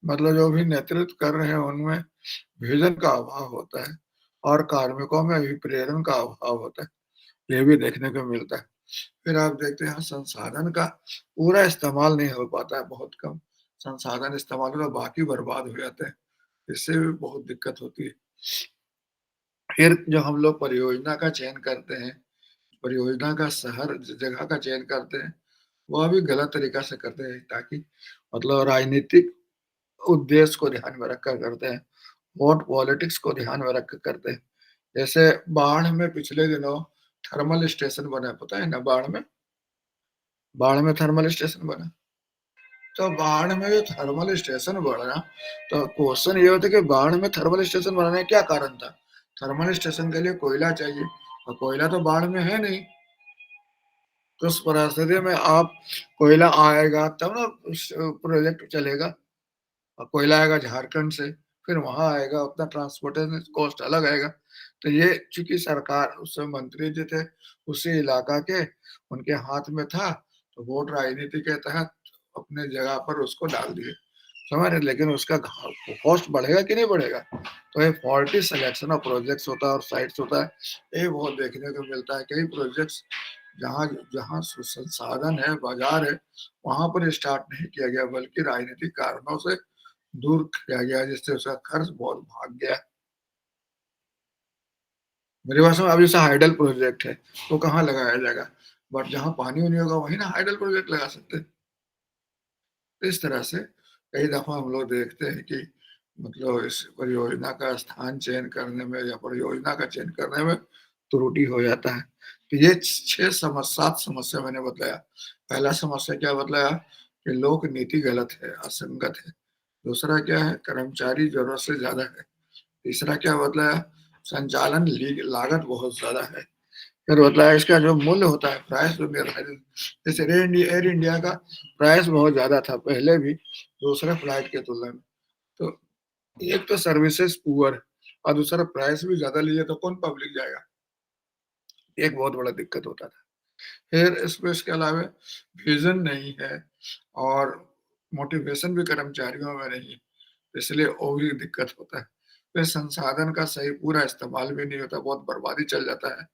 मतलब जो भी नेतृत्व कर रहे हैं, उनमें विज़न का अभाव होता है और कार्मिकों में भी प्रेरण का अभाव होता है, ये भी देखने को मिलता है। फिर आप देखते हैं संसाधन का पूरा इस्तेमाल नहीं हो पाता है, बहुत कम संसाधन इस्तेमाल होता है, बाकी बर्बाद हो जाते हैं, इससे भी बहुत दिक्कत होती है। फिर जो हम लोग परियोजना का चयन करते हैं, परियोजना का शहर जगह का चयन करते हैं, वह भी गलत तरीका से करते हैं, ताकि मतलब राजनीतिक उद्देश्य को ध्यान में रखकर करते हैं, वोट पॉलिटिक्स को ध्यान में रख कर करते हैं। जैसे बाढ़ में पिछले दिनों थर्मल स्टेशन बना, पता है ना? बाढ़ में थर्मल स्टेशन बना। तो बाढ़ में जो थर्मल स्टेशन बना, तो क्वेश्चन ये होता है कि बाढ़ में थर्मल स्टेशन बनाने का क्या कारण था? थर्मल स्टेशन के लिए कोयला चाहिए, और कोयला तो बाढ़ में है नहीं। तो उस परिस्थिति में आप कोयला आएगा तब ना उस प्रोजेक्ट चलेगा। कोयला आएगा झारखंड से, फिर वहाँ आएगा, उतना ट्रांसपोर्टेशन कॉस्ट अलग आएगा। तो ये चूँकि सरकार उस समय मंत्री जी थे, उसी इलाका के, उनके हाथ में था, तो वोट राजनीति के तहत अपने जगह पर उसको डाल दिए। समझ रहे हैं? लेकिन उसका कॉस्ट बढ़ेगा कि नहीं बढ़ेगा? तो ये फॉल्टी सिलेक्शन ऑफ प्रोजेक्ट्स होता है और साइट्स होता है, ये बहुत देखने को मिलता है। कई प्रोजेक्ट्स जहाँ जहाँ संसाधन है, बाज़ार है, वहाँ पर स्टार्ट नहीं किया गया, बल्कि राजनीतिक कारणों से दूर किया गया, जिससे उसका खर्च बहुत भाग गया। मेरे पास में अब जैसा हाइडल प्रोजेक्ट है, वो कहाँ लगाया जाएगा? बट जहाँ पानी नहीं होगा वहीं ना हाइडल प्रोजेक्ट लगा सकते हैं। तो इस तरह से कई दफ़ा हम लोग देखते हैं कि मतलब इस परियोजना का स्थान चयन करने में या परियोजना का चयन करने में त्रुटि हो जाता है। तो ये 7 समस्या मैंने बतलाया। पहला समस्या क्या बतलाया कि लोक नीति गलत है, असंगत है। दूसरा क्या है, कर्मचारी ज़रूरत से ज़्यादा है। तीसरा क्या बतलाया, संचालन लागत बहुत ज़्यादा है। फिर बतलाया इसका जो मूल्य होता है, प्राइस जो निर्धारित, जैसे एयर इंडिया का प्राइस बहुत ज़्यादा था पहले भी दूसरे फ्लाइट के तुलना में। तो एक तो सर्विसेज़ पुअर है और दूसरा प्राइस भी ज़्यादा लिए तो कौन पब्लिक जाएगा? एक बहुत बड़ा दिक्कत होता था। फिर इसमें इसके अलावा विज़न नहीं है और मोटिवेशन भी कर्मचारियों में नहीं है, इसलिए वो भी दिक्कत होता है। फिर संसाधन का सही पूरा इस्तेमाल भी नहीं होता, बहुत बर्बादी चल जाता है।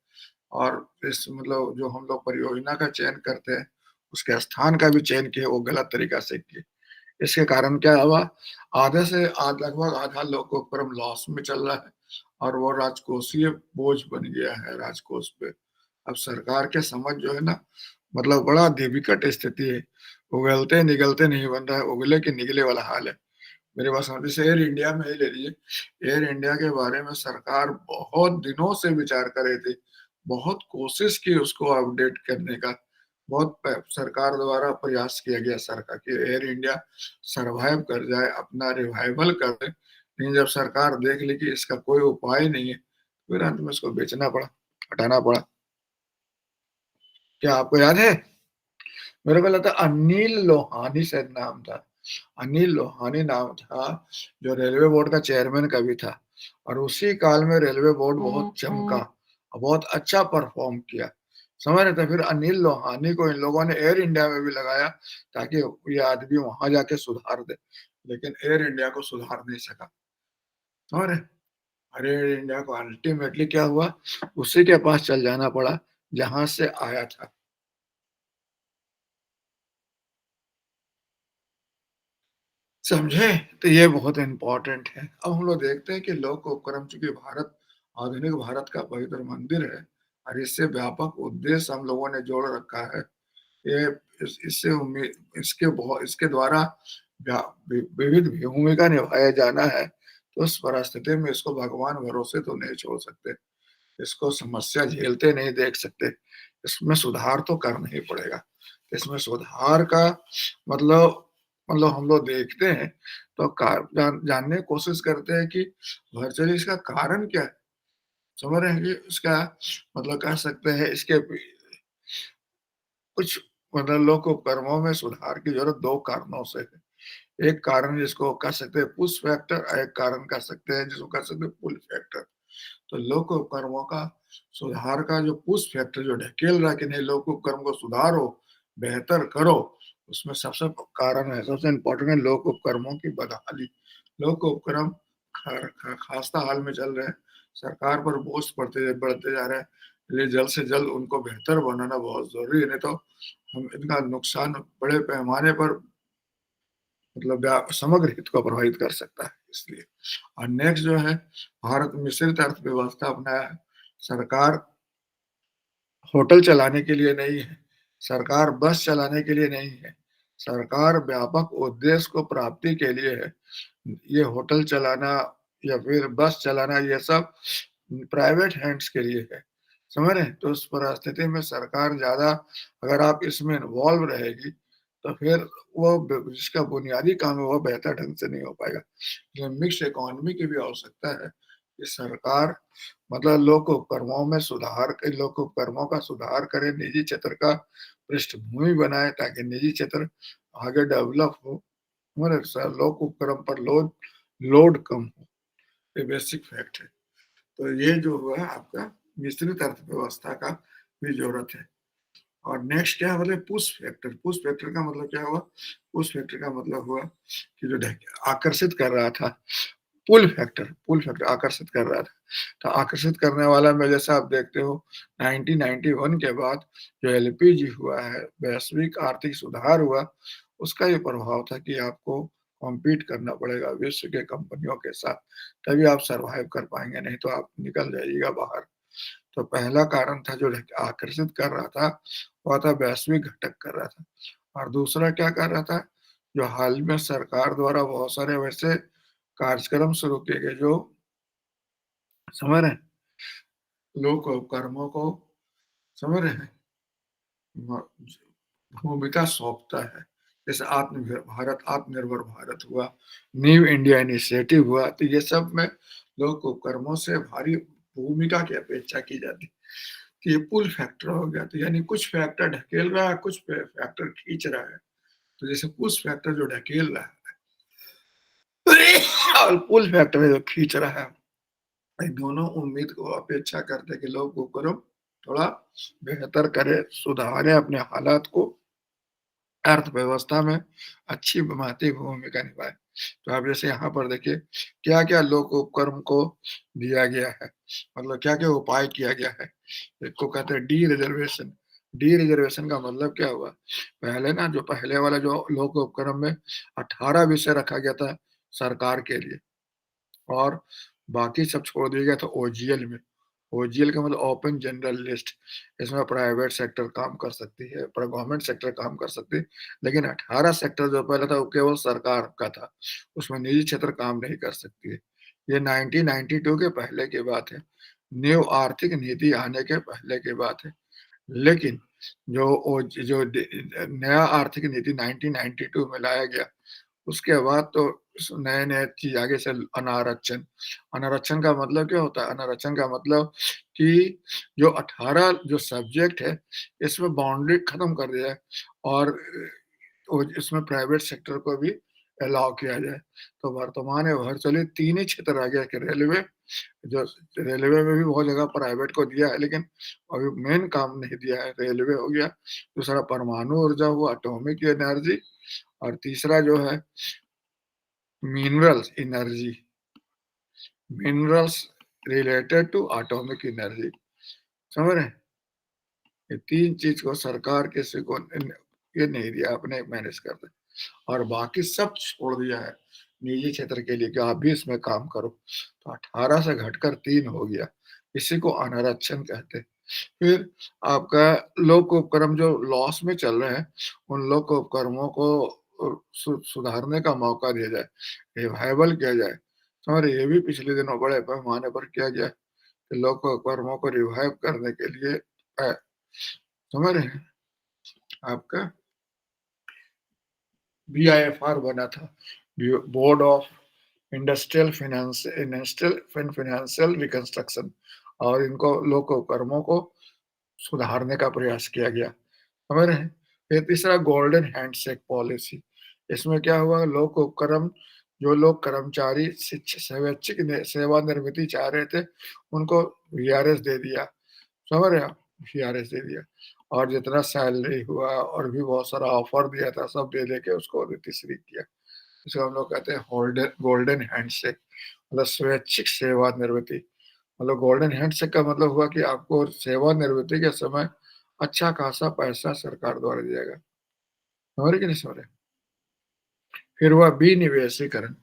और इस मतलब जो हम लोग परियोजना का चयन करते हैं, उसके स्थान का भी चयन किए, वो गलत तरीका से किए। इसके कारण क्या हुआ, आधे से लगभग आधा लोकोपक्रम लॉस में चल रहा है और वो राजकोषीय बोझ बन गया है राजकोष पे। अब सरकार के समझ जो है ना, मतलब बड़ा विकट स्थिति है। उगलते-निगलते नहीं बन रहा है, उगले के निगले वाला हाल है। मेरे पास में जैसे एयर इंडिया में ही ले लीजिए, एयर इंडिया के बारे में सरकार बहुत दिनों से विचार कर रही थी, बहुत कोशिश की उसको अपडेट करने का, बहुत सरकार द्वारा प्रयास किया गया सरकार कि एयर इंडिया सरवाइव कर जाए, अपना रिवाइवल कर दे। लेकिन जब सरकार देख ली कि इसका कोई उपाय नहीं है, फिर अंत में इसको बेचना पड़ा, हटाना पड़ा। क्या आपको याद है? मेरे को लगता है अनिल लोहानी शायद नाम था। अनिल लोहानी नाम था, जो रेलवे बोर्ड का चेयरमैन का भी था और उसी काल में रेलवे बोर्ड बहुत चमका और बहुत अच्छा परफ़ॉर्म किया। समझ रहे थे? फिर अनिल लोहानी को इन लोगों ने एयर इंडिया में भी लगाया ताकि ये आदमी वहाँ जाके सुधार दे, लेकिन एयर इंडिया को सुधार नहीं सका। समझ रहे? और एयर इंडिया को अल्टीमेटली क्या हुआ, उसी के पास चल जाना पड़ा जहाँ से आया था। समझे? तो ये बहुत इम्पोर्टेंट है। अब हम लोग देखते हैं कि लोक उपक्रम चूँकि भारत आधुनिक भारत का पवित्र मंदिर है और इससे व्यापक उद्देश्य हम लोगों ने जोड़ रखा है। ये इससे इसके द्वारा व्या विविध भूमिका निभाया जाना है, तो उस परिस्थिति में इसको भगवान भरोसे तो नहीं छोड़ सकते। इसको समस्या झेलते नहीं देख सकते। इसमें सुधार तो करना ही पड़ेगा। इसमें सुधार का मतलब हम लोग देखते हैं तो जानने की कोशिश करते हैं कि वर्चुअली इसका कारण क्या है? समझ रहे हैं कि इसका मतलब कह सकते हैं इसके कुछ मतलब लोक उपक्रमों में सुधार की ज़रूरत 2 कारणों से है। एक कारण जिसको कह सकते हैं पुश फैक्टर और एक कारण कह सकते हैं जिसको कह सकते हैं पुल फैक्टर। तो लोक उपक्रमों का सुधार का जो पुश फैक्टर जो ढकेल रहा है कि नहीं लोक उपक्रम को सुधारो, बेहतर करो, उसमें सबसे कारण है, सबसे इम्पोर्टेंट है लोक उपक्रमों की बदहाली। लोक उपक्रम खस्ता हाल में चल रहे हैं, सरकार पर बोझ बढ़ते जा रहा है, इसलिए जल्द से जल्द उनको बेहतर बनाना बहुत ज़रूरी है, नहीं तो हम इनका नुकसान बड़े पैमाने पर मतलब समग्र हित को प्रभावित कर सकता है इसलिए। और नेक्स्ट जो है भारत मिश्रित अर्थव्यवस्था अपनाया है। सरकार होटल चलाने के लिए नहीं है, सरकार बस चलाने के लिए नहीं है, सरकार व्यापक उद्देश्य को प्राप्ति के लिए है। ये होटल चलाना या फिर बस चलाना ये सब प्राइवेट हैंड्स के लिए है, समझ रहे हैं? तो उस परिस्थिति में सरकार ज़्यादा अगर आप इसमें इन्वॉल्व रहेगी, तो फिर वो जिसका बुनियादी काम है वो बेहतर ढंग से नहीं हो पाएगा। ये मिक्स इकोनॉमी की भी आवश्यकता है कि सरकार मतलब लोक उपक्रमों में सुधार के लोक उपक्रमों का सुधार करे, निजी क्षेत्र का पृष्ठभूमि बनाए ताकि निजी क्षेत्र आगे डेवलप हो। हमारे लोक उपक्रम पर लोड कम हो, ये बेसिक फैक्ट है। तो ये जो हुआ आपका मिश्रित अर्थव्यवस्था का भी ज़रूरत है। और नेक्स्ट क्या है बोले पुश फैक्टर। पुश फैक्टर का मतलब क्या हुआ? पुश फैक्टर का मतलब हुआ कि जो आकर्षित कर रहा था। पुल फैक्टर आकर्षित कर रहा था। तो आकर्षित करने वाला में जैसा आप देखते हो 1991 के बाद जो एलपीजी हुआ है, वैश्विक आर्थिक सुधार हुआ, उसका ये प्रभाव था कि आपको कॉम्पीट करना पड़ेगा विश्व के कंपनियों के साथ, तभी आप सर्वाइव कर पाएँगे, नहीं तो आप निकल जाइएगा बाहर। तो पहला कारण था जो आकर्षित कर रहा था, वो था वैश्विक घटक कर रहा था। और दूसरा क्या कर रहा था, जो हाल में सरकार द्वारा बहुत सारे वैसे कार्यक्रम शुरू किए गए जो समझ रहे हैं, लोक उपक्रमों को समझ रहे हैं, म भूमिका सौंपता है। जैसे आत्मनिर्भर भारत हुआ, न्यू इंडिया इनिशिएटिव हुआ, तो ये सब में लोक उपक्रमों से भारी भूमिका की अपेक्षा की जाती है। तो ये पुल फैक्टर हो गया, तो यानी कुछ फैक्टर ढकेल रहा है, कुछ फैक्टर खींच रहा है। तो जैसे पुश फैक्टर जो ढकेल रहा है और पुल फैक्टर जो खींच रहा है, ये दोनों उम्मीद को अपेक्षा करते हैं कि लोग उपक्रम थोड़ा बेहतर करे, सुधारे अपने हालात को, अर्थव्यवस्था में अच्छी महत्वपूर्ण भूमिका निभाए। तो आप जैसे यहाँ पर देखिए क्या-क्या लोक उपक्रम को दिया गया है, मतलब क्या-क्या उपाय किया गया है। एक को कहते हैं डी-रिज़र्वेशन। डी-रिज़र्वेशन का मतलब क्या हुआ? पहले ना जो पहले वाला जो लोक उपक्रम में 18 विषय रखा गया था सरकार के लिए और बाकी सब छोड़ दिया गया था ओजीएल में। ओजीएल का मतलब ओपन जनरल लिस्ट, इसमें प्राइवेट सेक्टर काम कर सकती है, पर गवर्नमेंट सेक्टर काम कर सकती है, लेकिन 18 सेक्टर जो पहले था वो केवल सरकार का था, उसमें निजी क्षेत्र काम नहीं कर सकती है। ये 1992 के पहले की बात है, न्यू आर्थिक नीति आने के पहले की बात है। लेकिन जो नया आर्थिक नीति 1992 में लाया गया, उसके बाद तो नए-नए चीज़ आगे से अनारक्षण। अनारक्षण का मतलब क्या होता है? अनारक्षण का मतलब कि जो 18 जो सब्जेक्ट है, इसमें बाउंड्री खत्म कर दिया है और इसमें प्राइवेट सेक्टर को भी अलाउ किया जाए। तो वर्तमान में वर्चुअली 3 ही क्षेत्र रह गया कि रेलवे, जो रेलवे में भी बहुत जगह प्राइवेट को दिया है, लेकिन अभी मेन काम नहीं दिया है, रेलवे हो गया, दूसरा परमाणु ऊर्जा हुआ, एटॉमिक एनर्जी और तीसरा जो है minerals energy, minerals related to atomic energy, समझ रहे हैं? ये 3 चीज़ को सरकार किसी को ये नहीं दिया, अपने मैनेज करते। और बाकी सब छोड़ दिया है निजी क्षेत्र के लिए कि आप भी इसमें काम करो। तो 18 से घटकर 3 हो गया। इसी को अनारक्षण कहते हैं। फिर आपका लोक उपक्रम जो लॉस में चल रहे हैं, उन लोक उपक्रमों को सुधारने का मौका दिया जाए, रिवाइवल किया जाए। समझ रहे, ये भी पिछले दिनों बड़े पैमाने पर किया गया कि लोक उपक्रमों को रिवाइव करने के लिए समझ रहे हैं आपका बीआईएफआर बना था, board of industrial financial reconstruction, और इनको लोक उपक्रमों को सुधारने का प्रयास किया गया। समझ रहे हैं। फिर तीसरा गोल्डन हैंडशेक पॉलिसी। इसमें क्या हुआ, लोक उपक्रम जो लोग कर्मचारी स्वैच्छिक सेवानिवृत्ति चाह रहे थे, उनको वीआरएस दे दिया। समझ रहे आप, वीआरएस दे दिया, और जितना सैलरी हुआ और भी बहुत सारा ऑफर दिया था सब दे दे के उसको तिरस्कृत किया। इसको हम लोग कहते हैं गोल्डन हैंडशेक, मतलब स्वैच्छिक सेवानिवृत्ति। मतलब गोल्डन हैंडशेक का मतलब हुआ कि आपको सेवानिवृत्ति के समय अच्छा खासा पैसा सरकार द्वारा दिया जाएगा। समझ रहे कि नहीं समझ रहे। फिर हुआ विनिवेशीकरण।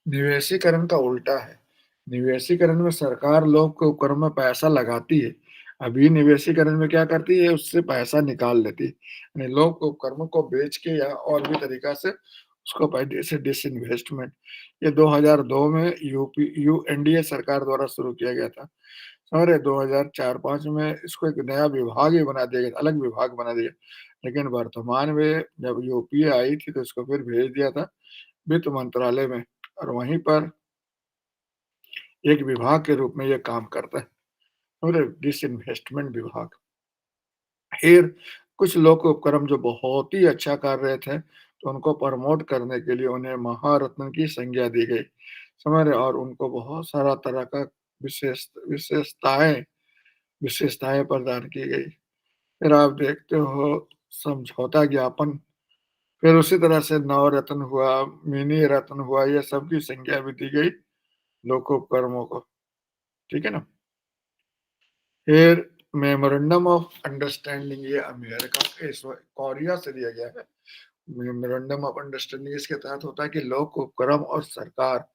निवेशीकरण का उल्टा है। निवेशीकरण में सरकार लोग के उपक्रम में पैसा लगाती है, अभी निवेशीकरण में क्या करती है, उससे पैसा निकाल लेती है, यानी लोग के उपक्रमों को बेच के या और भी तरीका से उसको पैसे डिसइन्वेस्टमेंट। ये 2002 में यू एनडीए सरकार द्वारा शुरू किया गया था। समझ रहे, 2004-5 में इसको एक नया विभाग ही बना दिया गया, अलग विभाग बना दिया। लेकिन वर्तमान में जब यूपीए आई थी तो इसको फिर भेज दिया था वित्त मंत्रालय में, और वहीं पर एक विभाग के रूप में यह काम करता है, समझे, डिसइन्वेस्टमेंट विभाग। फिर कुछ लोक उपक्रम जो बहुत ही अच्छा कर रहे थे, तो उनको प्रमोट करने के लिए उन्हें महारत्न की संज्ञा दी गई। समझ रहे, और उनको बहुत सारा तरह का विशेषताएं विशेषताएं प्रदान की गई। फिर आप देखते हो समझौता ज्ञापन, फिर उसी तरह से नवरत्न हुआ, मिनी रत्न हुआ, ये सब की संज्ञा भी दी गई लोकोपक्रमों को। ठीक है ना। फिर मेमोरेंडम ऑफ अंडरस्टैंडिंग, ये अमेरिका के कोरिया से दिया गया है। मेमोरेंडम ऑफ अंडरस्टैंडिंग इसके तहत होता है कि लोक उपक्रम और सरकार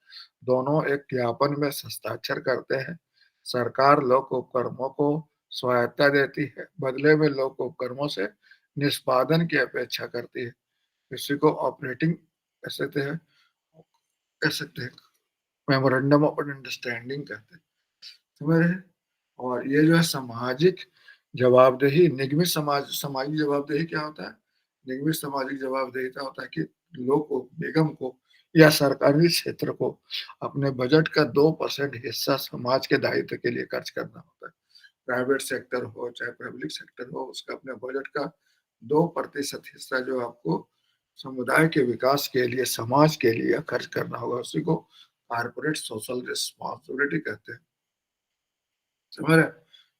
दोनों एक ज्ञापन में हस्ताक्षर करते हैं। सरकार लोक उपक्रमों को स्वायत्ता देती है, बदले में लोक उपक्रमों से निष्पादन की अपेक्षा करती है। इसी को ऑपरेटिंग कह सकते हैं मेमोरेंडम ऑफ अंडरस्टैंडिंग कहते हैं। समझ रहे हैं। और ये जो है सामाजिक जवाबदेही, निगमित सामाजिक जवाबदेही क्या होता है, निगमित सामाजिक जवाबदेहिता होता है कि लोग को, निगम को या सरकारी क्षेत्र को अपने बजट का 2% हिस्सा समाज के दायित्व के लिए खर्च करना होता है। प्राइवेट सेक्टर हो चाहे पब्लिक सेक्टर हो, उसका अपने बजट का 2% हिस्सा जो आपको समुदाय के विकास के लिए, समाज के लिए खर्च करना होगा। उसी को कारपोरेट सोशल रिस्पॉन्सिबिलिटी कहते हैं। समझ रहे।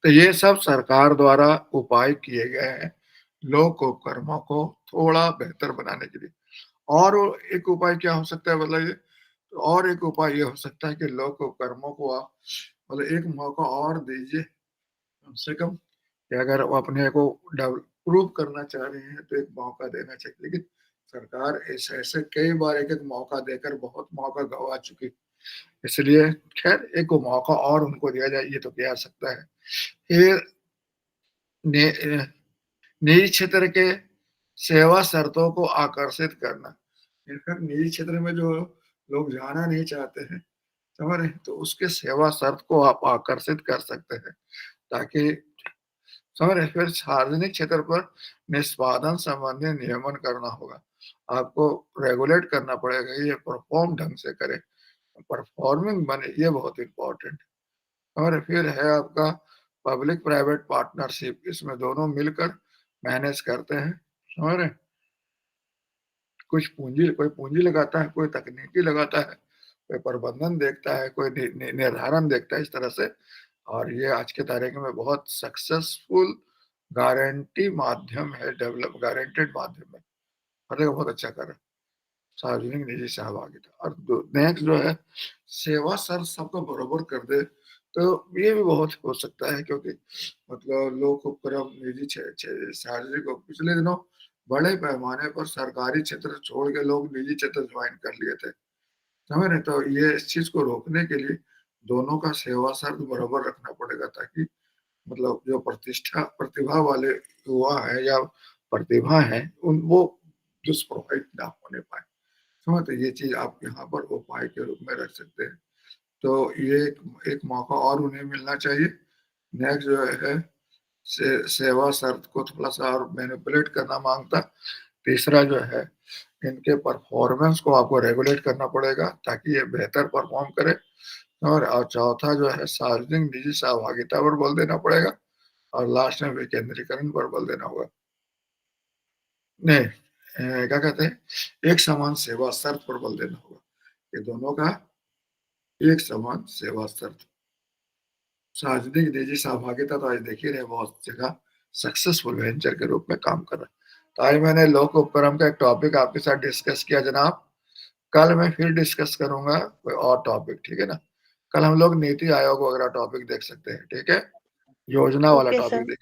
तो ये सब सरकार द्वारा उपाय किए गए हैं लोक उपक्रमों को थोड़ा बेहतर बनाने के लिए। और एक उपाय क्या हो सकता है बताइए। तो और एक उपाय ये हो सकता है कि लोक उपक्रमों को आप मतलब एक मौका और दीजिए कम से कम, कि अगर वो अपने को प्रूव करना चाह रहे हैं तो एक मौका देना चाहिए। लेकिन सरकार ऐसे ऐसे कई बार एक एक मौका देकर बहुत मौका गंवा चुकी, इसलिए खैर एक मौका और उनको दिया जाए, ये तो किया जा सकता है। फिर निजी क्षेत्र के सेवा शर्तों को आकर्षित करना। फिर निजी क्षेत्र में जो लोग जाना नहीं चाहते हैं, समझ रहे हैं, तो उसके सेवा शर्त को आप आकर्षित कर सकते हैं, ताकि समझ रहे। फिर सार्वजनिक क्षेत्र पर निष्पादन संबंधी नियमन करना होगा, आपको रेगुलेट करना पड़ेगा, ये परफॉर्म ढंग से करे, परफॉर्मिंग बने, ये बहुत इंपॉर्टेंट। और फिर है आपका पब्लिक प्राइवेट पार्टनरशिप, इसमें दोनों मिलकर मैनेज करते हैं। समझ रहे, कुछ पूंजी, कोई पूंजी लगाता है, कोई तकनीकी लगाता है, कोई प्रबंधन देखता है, कोई निर्धारण देखता है, इस तरह से। और ये आज के तारीख में बहुत सक्सेसफुल गारंटी माध्यम है, डेवलप गारंटेड माध्यम है, और बहुत अच्छा कर रहा है सार्वजनिक निजी सहभागिता। और नेक्स्ट जो है सेवा सर सबको बरोबर कर दे, तो ये भी बहुत हो सकता है, क्योंकि मतलब लोक उपक्रम निजी सार्वजनिक पिछले दिनों बड़े पैमाने पर सरकारी क्षेत्र छोड़ के लोग निजी क्षेत्र ज्वाइन कर लिए थे, समझ रहे? तो ये इस चीज को रोकने के लिए दोनों का सेवा शर्त बराबर रखना पड़ेगा, ताकि मतलब जो प्रतिभा वाले युवा है या प्रतिभा है उन वो दुष्प्रभावित ना होने पाए, समझ? तो ये चीज आप यहाँ पर उपाय के रूप में रख सकते हैं। तो ये एक मौका और उन्हें मिलना चाहिए। नेक्स्ट जो है सेवा शर्त को थोड़ा सा और मैनिपुलेट करना मांगता। तीसरा जो है इनके परफॉर्मेंस को आपको रेगुलेट करना पड़ेगा ताकि ये बेहतर परफॉर्म करे। और चौथा जो है सार्वजनिक निजी सहभागिता पर बल देना पड़ेगा। और लास्ट में विकेंद्रीकरण पर बल देना होगा। नहीं, क्या कहते हैं, एक समान सेवा शर्त पर बल देना होगा। ये दोनों का एक समान सेवा शर्त। सार्वजनिक निजी सहभागिता तो आज देख ही रहे बहुत जगह सक्सेसफुल वेंचर के रूप में काम कर रहा है। तो आज मैंने लोक उपक्रम का एक टॉपिक आपके साथ डिस्कस किया जनाब। कल मैं फिर डिस्कस करूंगा कोई और टॉपिक, ठीक है ना? कल हम लोग नीति आयोग वगैरह टॉपिक देख सकते हैं, ठीक है? योजना वाला ओके टॉपिक सर। देख।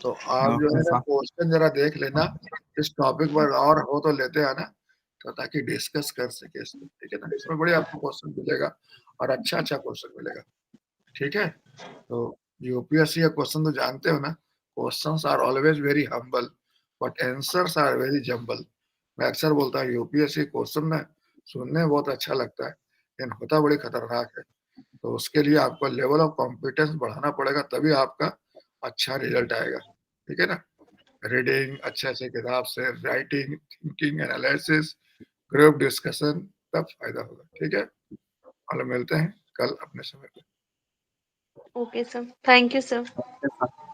तो आप जो ओके है ना सर। क्वेश्चन जरा देख लेना इस टॉपिक पर, और हो तो लेते आना, तो ताकि डिस्कस कर सके इसको, ठीक है ना? इसमें बड़ी आपको क्वेश्चन मिलेगा और अच्छा अच्छा क्वेश्चन मिलेगा, ठीक है? तो यूपीएससी का क्वेश्चन तो जानते हो ना, questions are always very humble but answers are very jumble. मैं अक्सर बोलता हूँ यूपीएससी क्वेश्चन ना सुनने में बहुत अच्छा लगता है लेकिन होता बड़ी खतरनाक है। तो उसके लिए आपको लेवल ऑफ कॉम्पिटेंस बढ़ाना पड़ेगा, तभी आपका अच्छा रिजल्ट आएगा, ठीक है ना? रीडिंग अच्छे से किताब से, writing, thinking, analysis, group discussion, तब फायदा होगा, ठीक है? और मिलते हैं कल अपने समय पे। Okay sir, thank you sir. Okay sir.